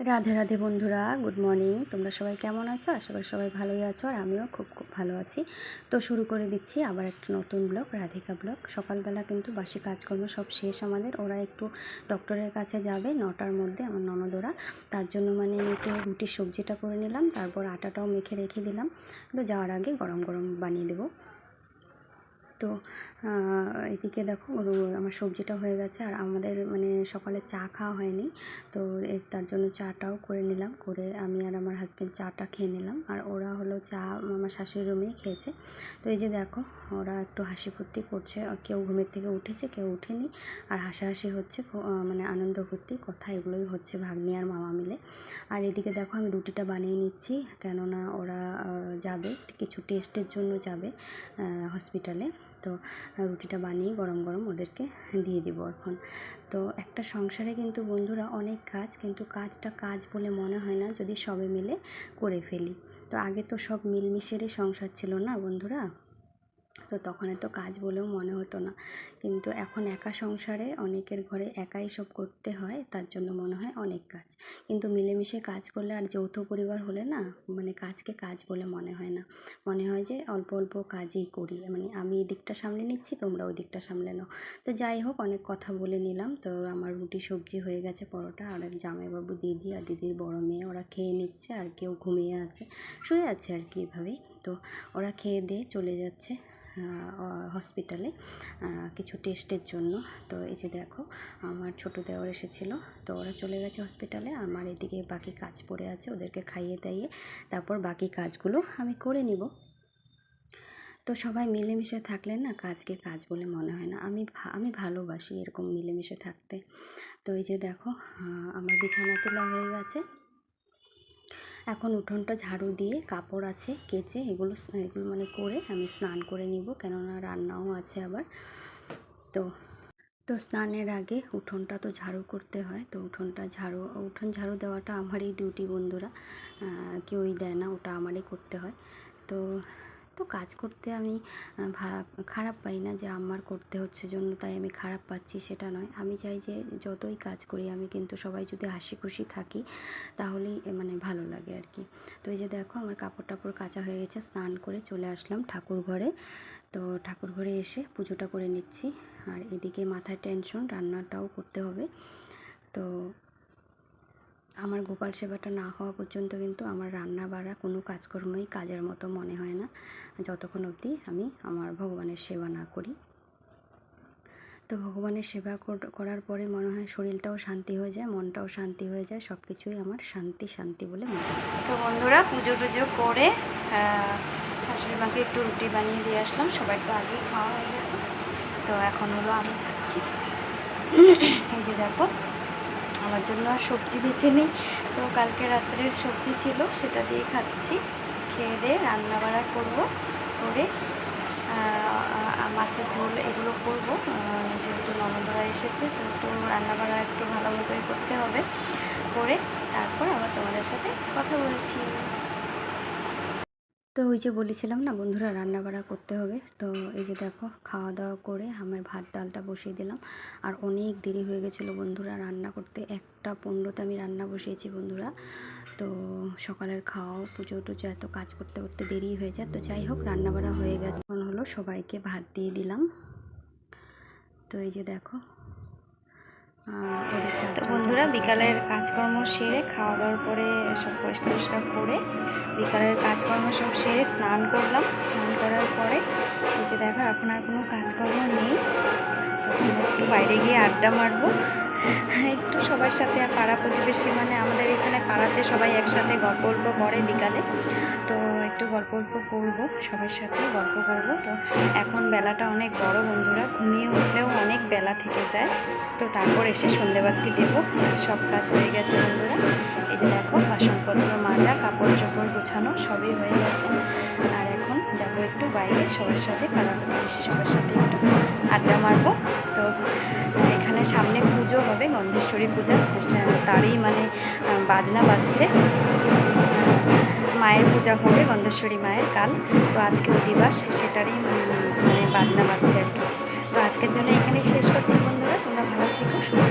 রাধে রাধে বন্ধুরা, good morning. তোমরা সবাই কেমন আছো? আশা করি সবাই ভালোই আছো, আর আমিও খুব খুব ভালো আছি। তো শুরু করে দিচ্ছি আবার একটা নতুন ব্লগ, রাধিকা ব্লগ। সকালবেলা কিন্তু বাসি কাজকর্ম সব শেষ আমাদের। ওরা একটু ডক্টরের কাছে যাবে 9টার মধ্যে, আমার ননদোরা। তার জন্য মানে একটু রুটির সবজিটা করে নিলাম, তারপর আটাটাও মেখে রেখে দিলাম। তো যাওয়ার আগে গরম গরম বানিয়ে দেবো। তো এদিকে দেখো আমার সবজিটা হয়ে গেছে, আর আমাদের মানে সকালে চা খাওয়া হয়নি, তো তার জন্য চাটাও করে নিলাম। করে আমি আর আমার হাজব্যান্ড চাটা খেয়ে নিলাম, আর ওরা হলো চা আমার শাশুড়ি রুমেই খেয়েছে। তো এই যে দেখো, ওরা একটু হাসি ফুর্তি করছে, কেউ ঘুমের থেকে উঠেছে, কেউ উঠেনি, আর হাসাহাসি হচ্ছে, মানে আনন্দ ফুর্তি কথা এগুলোই হচ্ছে ভাগ্নি আর মামা মিলে। আর এদিকে দেখো আমি রুটিটা বানিয়ে নিচ্ছি, কেননা ওরা যাবে কিছু টেস্টের জন্য যাবে হসপিটালে। তো রুটিটা বানিয়ে গরম গরম ওদেরকে দিয়ে দিব এখন। তো একটা সংসারে কিন্তু বন্ধুরা অনেক কাজ, কিন্তু কাজটা কাজ বলে মনে হয় না যদি সবে মিলে করে ফেলি। তো আগে তো সব মিলমিশেরই সংসার ছিল না বন্ধুরা, তো তখন এত কাজ বলেও মনে হতো না। কিন্তু এখন একা সংসারে অনেকের ঘরে একাই সব করতে হয়, তার জন্য মনে হয় অনেক কাজ। কিন্তু মিলেমিশে কাজ করলে আর যৌথ পরিবার হলে না, মানে কাজকে কাজ বলে মনে হয় না, মনে হয় যে অল্প অল্প কাজই করি, মানে আমি এই দিকটা সামলে নিচ্ছি, তোমরা ওই দিকটা সামলে নাও। তো যাই হোক, অনেক কথা বলে নিলাম। তো আমার রুটি সবজি হয়ে গেছে, পরোটা, আর এক জামাইবাবু, দিদি আর দিদির বড় মেয়ে ওরা খেয়ে নিচ্ছে, আর কেউ ঘুমিয়ে আছে, শুয়ে আছে আর কি এভাবেই। তো ওরা খেয়ে দিয়ে চলে যাচ্ছে হসপিটালে কিছু টেস্টের জন্য। তো এই যে দেখো, আমার ছোটো দেওর এসেছিলো, তো ওরা চলে গেছে হসপিটালে। আমার এদিকে বাকি কাজ পড়ে আছে, ওদেরকে খাইয়ে দাইয়ে তারপর বাকি কাজগুলো আমি করে নিব। তো সবাই মিলেমিশে থাকলে না কাজকে কাজ বলে মনে হয় না। আমি ভালোবাসি এরকম মিলেমিশে থাকতে। তো এই যে দেখো, আমার বিছানা তোলা হয়ে গেছে। এখন উঠোনটা ঝাড়ু দিয়ে কাপড় আছে কেচে এগুলো মানে করে আমি স্নান করে নিব, কেননা রান্নাও আছে আবার। তো তো স্নানের আগে উঠোনটা তো ঝাড়ু করতে হয়। তো উঠোন ঝাড়ু দেওয়াটা আমারই ডিউটি বন্ধুরা, কেউই দেয় না, ওটা আমারই করতে হয়। তো তো কাজ করতে আমি খারাপ পাই না, যে আমার করতে হচ্ছে জন্য তাই আমি খারাপ পাচ্ছি সেটা নয়। আমি চাই যে যতই কাজ করি আমি কিন্তু সবাই যদি হাসি খুশি থাকি তাহলেই মানে ভালো লাগে আর কি। তো এই যে দেখো, আমার কাপড় টাপড় কাচা হয়ে গেছে, স্নান করে চলে আসলাম ঠাকুর ঘরে। তো ঠাকুর ঘরে এসে পুজোটা করে নিচ্ছি, আর এদিকে মাথায় টেনশন, রান্নাটাও করতে হবে। তো আমার গোপাল সেবাটা না হওয়া পর্যন্ত কিন্তু আমার রান্না বাড়া কোনো কাজকর্মই কাজের মতো মনে হয় না, যতক্ষণ অবধি আমি আমার ভগবানের সেবা না করি। তো ভগবানের সেবা করার পরে মনে হয় শরীরটাও শান্তি হয়ে যায়, মনটাও শান্তি হয়ে যায়, সব কিছুই আমার শান্তি শান্তি বলে মনে হয়। তো বন্ধুরা, পুজো টুজো করে শাশুড়ি মাকে একটু রুটি বানিয়ে দিয়ে আসলাম, সবার তো আগেই খাওয়া হয়ে গেছে। তো এখন হলো আমি খাচ্ছি। এই যে দেখো, আমার জন্য আর সবজি বেছে নেই, তো কালকে রাত্রের সবজি ছিল সেটা দিয়ে খাচ্ছি। খেয়ে দিয়ে রান্না বাড়া করবো, করে মাছের ঝোল এগুলো করব, যেহেতু ননদরা এসেছে, তো একটু রান্নাবাড়া একটু ভালো মতোই করতে হবে। করে তারপর আবার তোমাদের সাথে কথা বলছি। তো ওই যে বলেছিলাম না বন্ধুরা, রান্নাবাড়া করতে হবে। তো এই যে দেখো, খাওয়া দাওয়া করে আমার ভাত ডালটা বসিয়ে দিলাম, আর অনেক দেরি হয়ে গেছিলো বন্ধুরা রান্না করতে। 1:15তে আমি রান্না বসিয়েছি বন্ধুরা। তো সকালের খাওয়া, পুজো টুজো, এত কাজ করতে করতে দেরি হয়ে যায়। তো যাই হোক, রান্নাবাড়া হয়ে গেছে, এখন হলো সবাইকে ভাত দিয়ে দিলাম। তো এই যে দেখো, তো বন্ধুরা, বিকালের কাজকর্ম সেরে খাওয়া দাওয়ার পরে সব পরিষ্কার করে বিকালের কাজকর্ম সব সেরে স্নান করলাম। স্নান করার পরে এই যে দেখো, এখন আর কোনো কাজকর্ম নেই, তখন একটু বাইরে গিয়ে আড্ডা মারবো একটু সবার সাথে। আর পাড়া প্রতিবেশী, মানে আমাদের এখানে পাড়াতে সবাই একসাথে গল্প করে বিকালে, তো একটু গল্প করবো, সবার সাথে গল্প করবো। তো এখন বেলাটা অনেক বড় বন্ধুরা, ঘুমিয়ে উঠলেও অনেক বেলা থেকে যায়। তো তারপর এসে সন্ধেবাতি দেবো, সব কাজ হয়ে গেছে বন্ধুরা। এই যে দেখো, বাসনপত্র মাজা, কাপড় চোপড় গোছানো সবই হয়ে গেছে। আর এখন যাবো একটু বাইরে সবার সাথে, পাড়া প্রতিবেশী সবার সাথে একটু আড্ডা মারবো। তো এখানে সামনে পুজো হবে, গন্ধেশ্বরী পূজা, তারই মানে বাজনা বাজছে। মায়ের পূজা হবে, গন্ধেশ্বরী মায়ের কাল, তো আজকে অধিবাস, সেটারই মানে বাজনা বাজছে আর কি। তো আজকের জন্য এখানেই শেষ করছি বন্ধুরা, তোমরা ভালো থেকো, সুস্থ